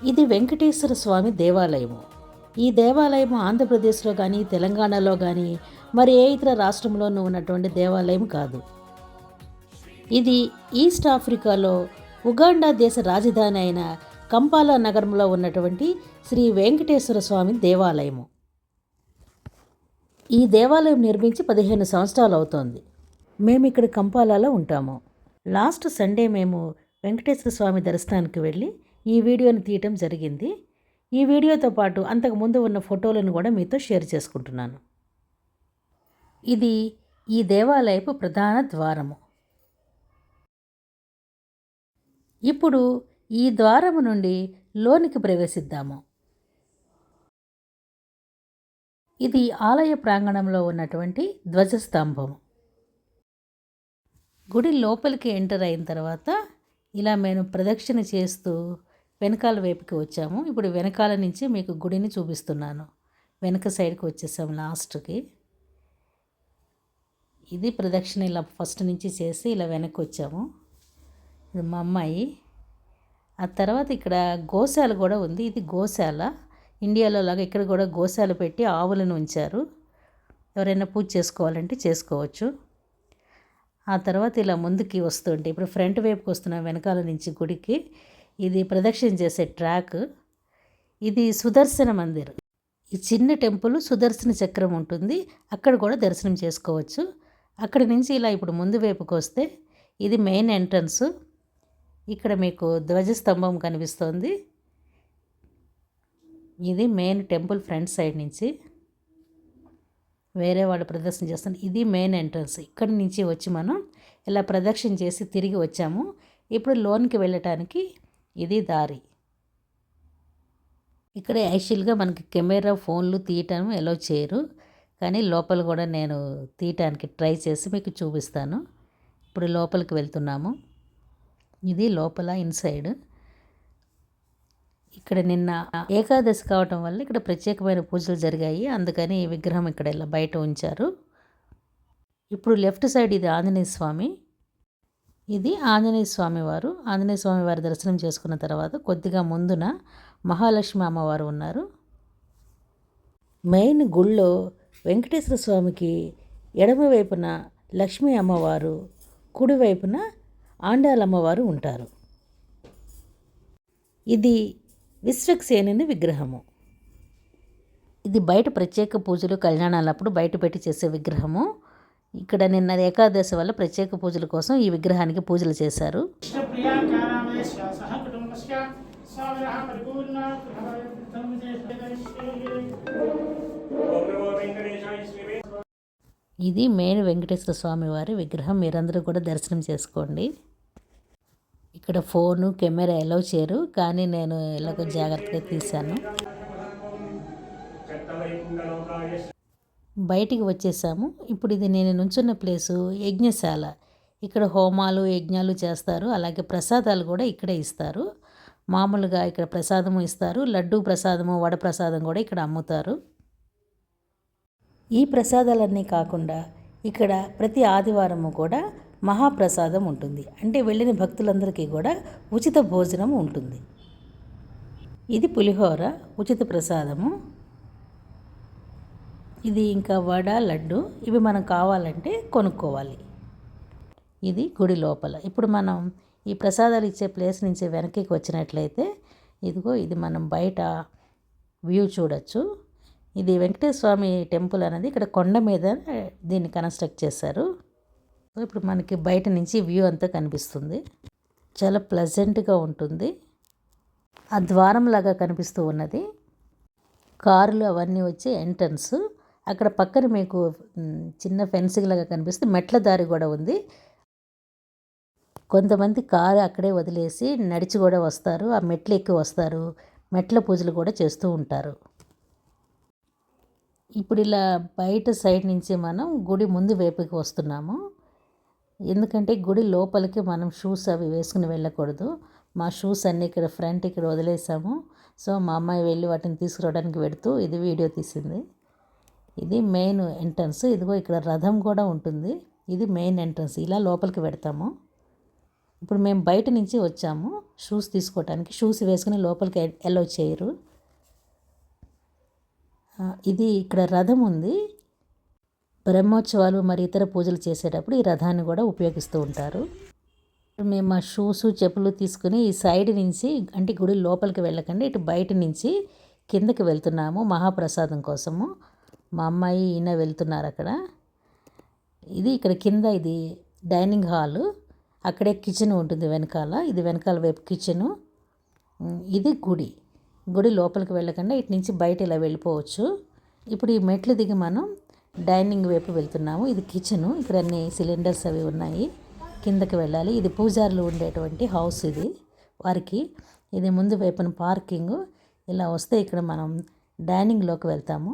ఇది వెంకటేశ్వర స్వామి దేవాలయము. ఈ దేవాలయం ఆంధ్రప్రదేశ్లో కానీ, తెలంగాణలో కానీ, మరి ఏ ఇతర రాష్ట్రంలోనూ ఉన్నటువంటి దేవాలయం కాదు. ఇది ఈస్ట్ ఆఫ్రికాలో ఉగాండా దేశ రాజధాని అయిన కంపాలా నగరంలో ఉన్నటువంటి శ్రీ వెంకటేశ్వర స్వామి దేవాలయము. ఈ దేవాలయం నిర్మించి 15 సంవత్సరాలు అవుతోంది. మేము ఇక్కడ కంపాలాలో ఉంటాము. లాస్ట్ సండే మేము వెంకటేశ్వర స్వామి దర్శనానికి వెళ్ళి ఈ వీడియోని తీయటం జరిగింది. ఈ వీడియోతో పాటు అంతకుముందు ఉన్న ఫోటోలను కూడా మీతో షేర్ చేసుకుంటున్నాను. ఇది ఈ దేవాలయపు ప్రధాన ద్వారము. ఇప్పుడు ఈ ద్వారము నుండి లోనికి ప్రవేశిద్దాము. ఇది ఆలయ ప్రాంగణంలో ఉన్నటువంటి ధ్వజస్తంభము. గుడి లోపలికి ఎంటర్ అయిన తర్వాత ఇలా మేము ప్రదక్షిణ చేస్తూ వెనకాల వైపుకి వచ్చాము. ఇప్పుడు వెనకాల నుంచి మీకు గుడిని చూపిస్తున్నాను. వెనక సైడ్కి వచ్చేసాము లాస్ట్కి. ఇది ప్రదక్షిణ ఇలా ఫస్ట్ నుంచి చేసి ఇలా వెనక్కి వచ్చాము. ఇది మా అమ్మాయి. ఆ తర్వాత ఇక్కడ గోశాల కూడా ఉంది. ఇది గోశాల. ఇండియాలో లాగా ఇక్కడ కూడా గోశాల పెట్టి ఆవులను ఉంచారు. ఎవరైనా పూజ చేసుకోవాలంటే చేసుకోవచ్చు. ఆ తర్వాత ఇలా ముందుకి వస్తుంటే ఇప్పుడు ఫ్రంట్ వైపుకి వస్తున్నాం వెనకాల నుంచి గుడికి. ఇది ప్రదక్షిణ చేసే ట్రాక్. ఇది సుదర్శన మందిర్. ఈ చిన్న టెంపుల్ సుదర్శన చక్రం ఉంటుంది. అక్కడ కూడా దర్శనం చేసుకోవచ్చు. అక్కడి నుంచి ఇలా ఇప్పుడు ముందు వైపుకి వస్తే ఇది మెయిన్ ఎంట్రన్స్. ఇక్కడ మీకు ధ్వజస్తంభం కనిపిస్తోంది. ఇది మెయిన్ టెంపుల్ ఫ్రంట్ సైడ్ నుంచి. వేరే వాళ్ళు ప్రదర్శన చేస్తారు. ఇది మెయిన్ ఎంట్రన్స్. ఇక్కడి నుంచి వచ్చి మనం ఇలా ప్రదక్షిణ చేసి తిరిగి వచ్చాము. ఇప్పుడు లోనికి వెళ్ళటానికి ఇది దారి. ఇక్కడ యాక్చువల్గా మనకి కెమెరా ఫోన్లు తీయటం ఎలో చేయరు, కానీ లోపల కూడా నేను తీయటానికి ట్రై చేసి మీకు చూపిస్తాను. ఇప్పుడు లోపలికి వెళ్తున్నాము. ఇది లోపల ఇన్సైడ్. ఇక్కడ నిన్న ఏకాదశి కావటం వల్ల ఇక్కడ ప్రత్యేకమైన పూజలు జరిగాయి. అందుకని ఈ విగ్రహం ఇక్కడ ఇలా బయట ఉంచారు. ఇప్పుడు లెఫ్ట్ సైడ్ ఇది ఆంజనేయ స్వామి. ఇది ఆంజనేయ స్వామి వారు. ఆంజనేయ స్వామి వారి దర్శనం చేసుకున్న తర్వాత కొద్దిగా ముందున మహాలక్ష్మి అమ్మవారు ఉన్నారు. మెయిన్ గుళ్ళో వెంకటేశ్వర స్వామికి ఎడమవైపున లక్ష్మీ అమ్మవారు, కుడివైపున ఆండాలమ్మవారు ఉంటారు. ఇది విశ్వక్సేనుని విగ్రహము. ఇది బయట ప్రత్యేక పూజలు కళ్యాణాలప్పుడు బయట పెట్టి చేసే విగ్రహము. ఇక్కడ నిన్న ఏకాదశి వల్ల ప్రత్యేక పూజల కోసం ఈ విగ్రహానికి పూజలు చేశారు. ఇది మెయిన్ వెంకటేశ్వర స్వామి వారి విగ్రహం. మీరందరూ కూడా దర్శనం చేసుకోండి. ఇక్కడ ఫోను కెమెరా ఎలవ్ చేయరు, కానీ నేను ఎలాగో జాగ్రత్తగా తీశాను. బయటికి వచ్చేసాము. ఇప్పుడు ఇది నేను నుంచున్న ప్లేసు యజ్ఞశాల. ఇక్కడ హోమాలు యజ్ఞాలు చేస్తారు. అలాగే ప్రసాదాలు కూడా ఇక్కడే ఇస్తారు. మామూలుగా ఇక్కడ ప్రసాదము ఇస్తారు. లడ్డు ప్రసాదము, వడ ప్రసాదం కూడా ఇక్కడ అమ్ముతారు. ఈ ప్రసాదాలన్నీ కాకుండా ఇక్కడ ప్రతి ఆదివారము కూడా మహాప్రసాదం ఉంటుంది. అంటే వెళ్ళిన భక్తులందరికీ కూడా ఉచిత భోజనం ఉంటుంది. ఇది పులిహోర ఉచిత ప్రసాదము. ఇది ఇంకా వడ, లడ్డు ఇవి మనం కావాలంటే కొనుక్కోవాలి. ఇది గుడి లోపల. ఇప్పుడు మనం ఈ ప్రసాదాలు ఇచ్చే ప్లేస్ నుంచి వెనక్కి వచ్చినట్లయితే ఇదిగో ఇది మనం బయట వ్యూ చూడొచ్చు. ఇది వెంకటేశ్వర స్వామి టెంపుల్ అనేది ఇక్కడ కొండ మీద దీన్ని కన్స్ట్రక్ట్ చేశారు. ఇప్పుడు మనకి బయట నుంచి వ్యూ అంతా కనిపిస్తుంది. చాలా ప్లెజెంట్గా ఉంటుంది. ఆ ద్వారం లాగా కనిపిస్తూ ఉన్నది. కార్లు అవన్నీ వచ్చి ఎంట్రన్స్. అక్కడ పక్కన మీకు చిన్న ఫెన్సింగ్ లాగా కనిపిస్తుంది. మెట్ల దారి కూడా ఉంది. కొంతమంది కారు అక్కడే వదిలేసి నడిచి కూడా వస్తారు. ఆ మెట్లు ఎక్కి వస్తారు. మెట్ల పూజలు కూడా చేస్తూ ఉంటారు. ఇప్పుడు ఇలా బయట సైడ్ నుంచి మనం గుడి ముందు వైపుకి వస్తున్నాము. ఎందుకంటే గుడి లోపలికి మనం షూస్ అవి వేసుకుని వెళ్ళకూడదు. మా షూస్ అన్నీ ఇక్కడ ఫ్రంట్ ఇక్కడ వదిలేసాము. సో మా అమ్మాయి వెళ్ళి వాటిని తీసుకురావడానికి పెడుతూ ఇది వీడియో తీసింది. ఇది మెయిన్ ఎంట్రన్స్. ఇదిగో ఇక్కడ రథం కూడా ఉంటుంది. ఇది మెయిన్ ఎంట్రన్స్. ఇలా లోపలికి పెడతాము. ఇప్పుడు మేము బయట నుంచి వచ్చాము షూస్ తీసుకోవటానికి. షూస్ వేసుకుని లోపలికి ఎల్లో చేయరు. ఇది ఇక్కడ రథం ఉంది. బ్రహ్మోత్సవాలు మరి ఇతర పూజలు చేసేటప్పుడు ఈ రథాన్ని కూడా ఉపయోగిస్తూ ఉంటారు. మేము మా షూస్ చెప్పులు తీసుకుని ఈ సైడ్ నుంచి, అంటే గుడి లోపలికి వెళ్ళకండి, ఇటు బయట నుంచి కిందకి వెళ్తున్నాము మహాప్రసాదం కోసము. మా అమ్మాయి ఈయన వెళ్తున్నారు అక్కడ. ఇది ఇక్కడ కింద ఇది డైనింగ్ హాలు, అక్కడే కిచెన్ ఉంటుంది వెనకాల. ఇది వెనకాల వైపు కిచెను. ఇది గుడి లోపలికి వెళ్ళకుండా ఇటు నుంచి బయట ఇలా వెళ్ళిపోవచ్చు. ఇప్పుడు ఈ మెట్లు దిగి మనం డైనింగ్ వైపు వెళ్తున్నాము. ఇది కిచెను, ఇక్కడ అన్ని సిలిండర్స్ అవి ఉన్నాయి. కిందకి వెళ్ళాలి. ఇది పూజారులు ఉండేటువంటి హౌస్ ఇది వారికి. ఇది ముందు వైపున పార్కింగ్. ఇలా వస్తే ఇక్కడ మనం డైనింగ్లోకి వెళ్తాము.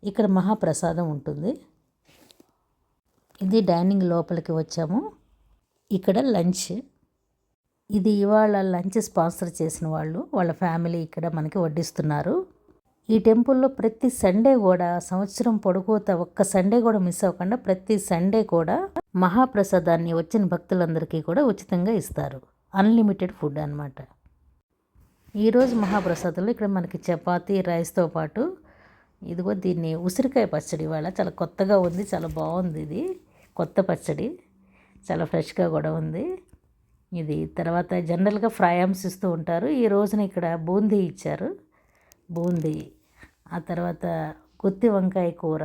ఇక్కడ మహాప్రసాదం ఉంటుంది. ఇది డైనింగ్ లోపలికి వచ్చాము. ఇక్కడ లంచ్. ఇది ఇవాళ లంచ్ స్పాన్సర్ చేసిన వాళ్ళ ఫ్యామిలీ ఇక్కడ మనకి వడ్డిస్తున్నారు. ఈ టెంపుల్లో ప్రతి సండే కూడా, సంవత్సరం పొడుగుతా ఒక్క సండే కూడా మిస్ అవ్వకుండా ప్రతి సండే కూడా మహాప్రసాదాన్ని వచ్చిన భక్తులందరికీ కూడా ఉచితంగా ఇస్తారు. అన్లిమిటెడ్ ఫుడ్ అన్నమాట. ఈరోజు మహాప్రసాదంలో ఇక్కడ మనకి చపాతీ రైస్తో పాటు ఇదిగో దీన్ని ఉసిరికాయ పచ్చడి ఇవాళ చాలా కొత్తగా ఉంది, చాలా బాగుంది. ఇది కొత్త పచ్చడి, చాలా ఫ్రెష్గా కూడా ఉంది. ఇది తర్వాత జనరల్గా ఫ్రైమ్స్ ఇస్తూ ఉంటారు. ఈ రోజున ఇక్కడ బూందీ ఇచ్చారు. బూందీ, ఆ తర్వాత గుత్తి వంకాయ కూర,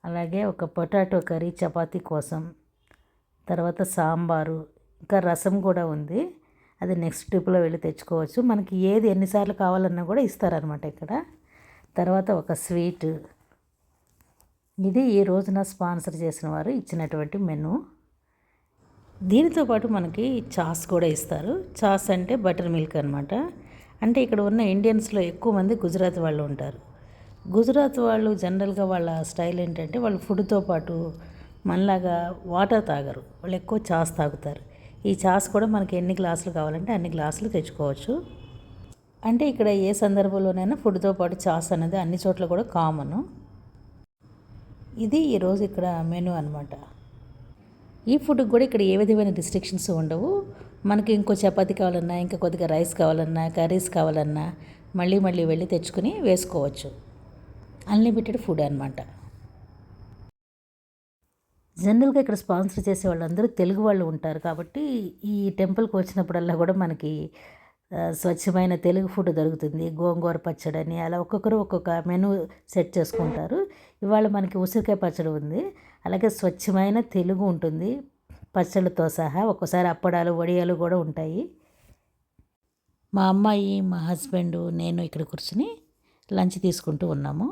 అలాగే ఒక పొటాటో కర్రీ చపాతీ కోసం, తర్వాత సాంబారు, ఇంకా రసం కూడా ఉంది. అది నెక్స్ట్ ట్రిప్లో వెళ్ళి తెచ్చుకోవచ్చు. మనకి ఏది ఎన్నిసార్లు కావాలన్నా కూడా ఇస్తారనమాట ఇక్కడ. తర్వాత ఒక స్వీట్. ఇది ఈ రోజున స్పాన్సర్ చేసిన వారు ఇచ్చినటువంటి మెను. దీనితో పాటు మనకి చాస్ కూడా ఇస్తారు. చాస్ అంటే బటర్ మిల్క్ అనమాట. అంటే ఇక్కడ ఉన్న ఇండియన్స్లో ఎక్కువ మంది గుజరాత్ వాళ్ళు ఉంటారు. గుజరాత్ వాళ్ళు జనరల్గా వాళ్ళ స్టైల్ ఏంటంటే వాళ్ళు ఫుడ్తో పాటు మనలాగా వాటర్ తాగరు, వాళ్ళు ఎక్కువ చాస్ తాగుతారు. ఈ చాస్ కూడా మనకి ఎన్ని గ్లాసులు కావాలంటే అన్ని గ్లాసులు తెచ్చుకోవచ్చు. అంటే ఇక్కడ ఏ సందర్భంలోనైనా ఫుడ్తో పాటు చాస్ అనేది అన్ని చోట్ల కూడా కామను. ఇది ఈరోజు ఇక్కడ మెను అనమాట. ఈ ఫుడ్కి కూడా ఇక్కడ ఏ విధమైన రిస్ట్రిక్షన్స్ ఉండవు. మనకి ఇంకో చపాతీ కావాలన్నా, ఇంకా కొద్దిగా రైస్ కావాలన్నా, కర్రీస్ కావాలన్నా మళ్ళీ వెళ్ళి తెచ్చుకుని వేసుకోవచ్చు. అన్లిమిటెడ్ ఫుడ్ అనమాట. జనరల్గా ఇక్కడ స్పాన్సర్ చేసే వాళ్ళందరూ తెలుగు వాళ్ళు ఉంటారు కాబట్టి ఈ టెంపుల్కి వచ్చినప్పుడల్లా కూడా మనకి స్వచ్ఛమైన తెలుగు ఫుడ్ దొరుకుతుంది. గోంగూర పచ్చడి అని అలా ఒక్కొక్కరు ఒక్కొక్క మెను సెట్ చేసుకుంటారు. ఇవాళ మనకి ఉసిరికాయ పచ్చడి ఉంది, అలాగే స్వచ్ఛమైన తెలుగు ఉంటుంది పచ్చళ్ళతో సహా. ఒక్కోసారి అప్పడాలు, వడియాలు కూడా ఉంటాయి. మా అమ్మాయి, మా హస్బెండ్, నేను ఇక్కడ కూర్చుని లంచ్ తీసుకుంటూ ఉన్నాము.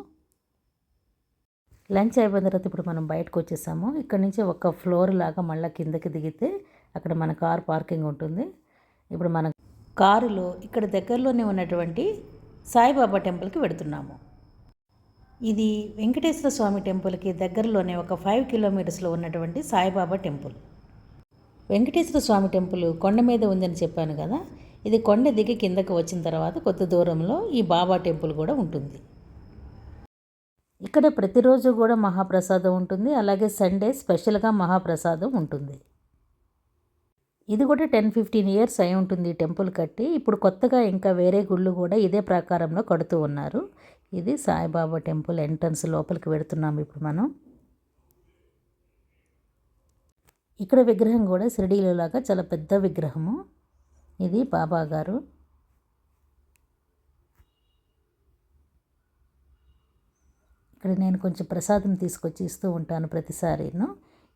లంచ్ అయిపోయిన తర్వాత ఇప్పుడు మనం బయటకు వచ్చేసాము. ఇక్కడ నుంచి ఒక ఫ్లోర్ లాగా మళ్ళీ కిందకి దిగితే అక్కడ మన కార్ పార్కింగ్ ఉంటుంది. ఇప్పుడు మన కారులో ఇక్కడ దగ్గరలోనే ఉన్నటువంటి సాయిబాబా టెంపుల్కి వెళుతున్నాము. ఇది వెంకటేశ్వర స్వామి టెంపుల్కి దగ్గరలోనే ఒక 5 కిలోమీటర్స్లో ఉన్నటువంటి సాయిబాబా టెంపుల్. వెంకటేశ్వర స్వామి టెంపుల్ కొండ మీద ఉందని చెప్పాను కదా. ఇది కొండ దిగి కిందకు వచ్చిన తర్వాత కొద్ది దూరంలో ఈ బాబా టెంపుల్ కూడా ఉంటుంది. ఇక్కడ ప్రతిరోజు కూడా మహాప్రసాదం ఉంటుంది, అలాగే సండే స్పెషల్గా మహాప్రసాదం ఉంటుంది. ఇది కూడా 10-15 ఇయర్స్ అయి ఉంటుంది ఈ టెంపుల్ కట్టి. ఇప్పుడు కొత్తగా ఇంకా వేరే గుళ్ళు కూడా ఇదే ప్రాకారంలో కడుతూ ఉన్నారు. ఇది సాయిబాబా టెంపుల్ ఎంట్రన్స్, లోపలికి వెళుతున్నాము ఇప్పుడు మనం. ఇక్కడ విగ్రహం కూడా షిరిడీలో లాగా చాలా పెద్ద విగ్రహము. ఇది బాబా గారు. ఇక్కడ నేను కొంచెం ప్రసాదం తీసుకొచ్చి ఇస్తూ ఉంటాను ప్రతిసారిను.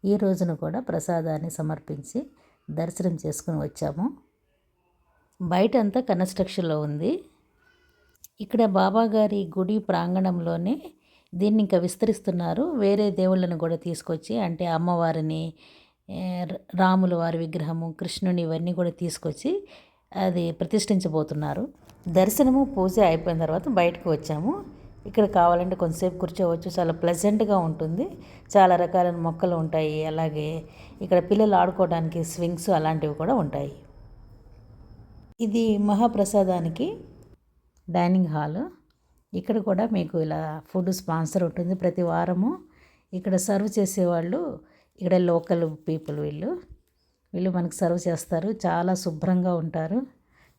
ఈ రోజున కూడా ప్రసాదాన్ని సమర్పించి దర్శనం చేసుకుని వచ్చాము. బయట అంతా కన్స్ట్రక్షన్లో ఉంది. ఇక్కడ బాబాగారి గుడి ప్రాంగణంలోనే దీన్ని ఇంకా విస్తరిస్తున్నారు. వేరే దేవుళ్ళను కూడా తీసుకొచ్చి, అంటే అమ్మవారిని, రాముల వారి విగ్రహము, కృష్ణుని, ఇవన్నీ కూడా తీసుకొచ్చి అది ప్రతిష్ఠించబోతున్నారు. దర్శనము, పూజ అయిపోయిన తర్వాత బయటకు వచ్చాము. ఇక్కడ కావాలంటే కొంతసేపు కూర్చోవచ్చు, చాలా ప్లెజెంట్గా ఉంటుంది. చాలా రకాలైన మొక్కలు ఉంటాయి, అలాగే ఇక్కడ పిల్లలు ఆడుకోవడానికి స్వింగ్స్ అలాంటివి కూడా ఉంటాయి. ఇది మహాప్రసాదానికి డైనింగ్ హాల్. ఇక్కడ కూడా మీకు ఇలా ఫుడ్ స్పాన్సర్ ఉంటుంది ప్రతి వారము. ఇక్కడ సర్వ్ చేసేవాళ్ళు ఇక్కడ లోకల్ పీపుల్, వీళ్ళు మనకు సర్వ్ చేస్తారు. చాలా శుభ్రంగా ఉంటారు.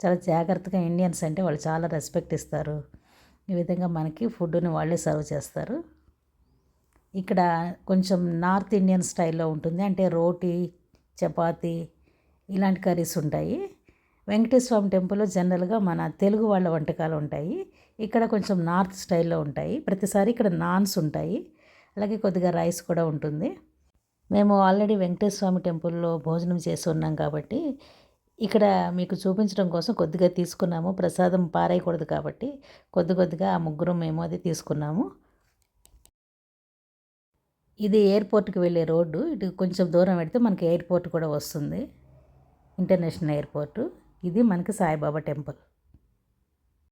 చాలా జాగ్రత్తగా, ఇండియన్స్ అంటే వాళ్ళు చాలా రెస్పెక్ట్ ఇస్తారు. ఈ విధంగా మనకి ఫుడ్డుని వాళ్ళే సర్వ్ చేస్తారు. ఇక్కడ కొంచెం నార్త్ ఇండియన్ స్టైల్లో ఉంటుంది. అంటే రోటీ, చపాతీ ఇలాంటి కర్రీస్ ఉంటాయి. వెంకటేశ్వర స్వామి టెంపుల్లో జనరల్గా మన తెలుగు వాళ్ళ వంటకాలు ఉంటాయి. ఇక్కడ కొంచెం నార్త్ స్టైల్లో ఉంటాయి. ప్రతిసారి ఇక్కడ నాన్స్ ఉంటాయి. అలాగే కొద్దిగా రైస్ కూడా ఉంటుంది. మేము ఆల్రెడీ వెంకటేశ్వర స్వామి టెంపుల్లో భోజనం చేసి ఉన్నాం కాబట్టి ఇక్కడ మీకు చూపించడం కోసం కొద్దిగా తీసుకున్నాము. ప్రసాదం పారేయకూడదు కాబట్టి కొద్దిగా ఆ ముగ్గురం మేము అది తీసుకున్నాము. ఇది ఎయిర్పోర్ట్కి వెళ్ళే రోడ్డు. ఇటు కొంచెం దూరం పెడితే మనకి ఎయిర్పోర్ట్ కూడా వస్తుంది, ఇంటర్నేషనల్ ఎయిర్పోర్టు. ఇది మనకి సాయిబాబా టెంపుల్.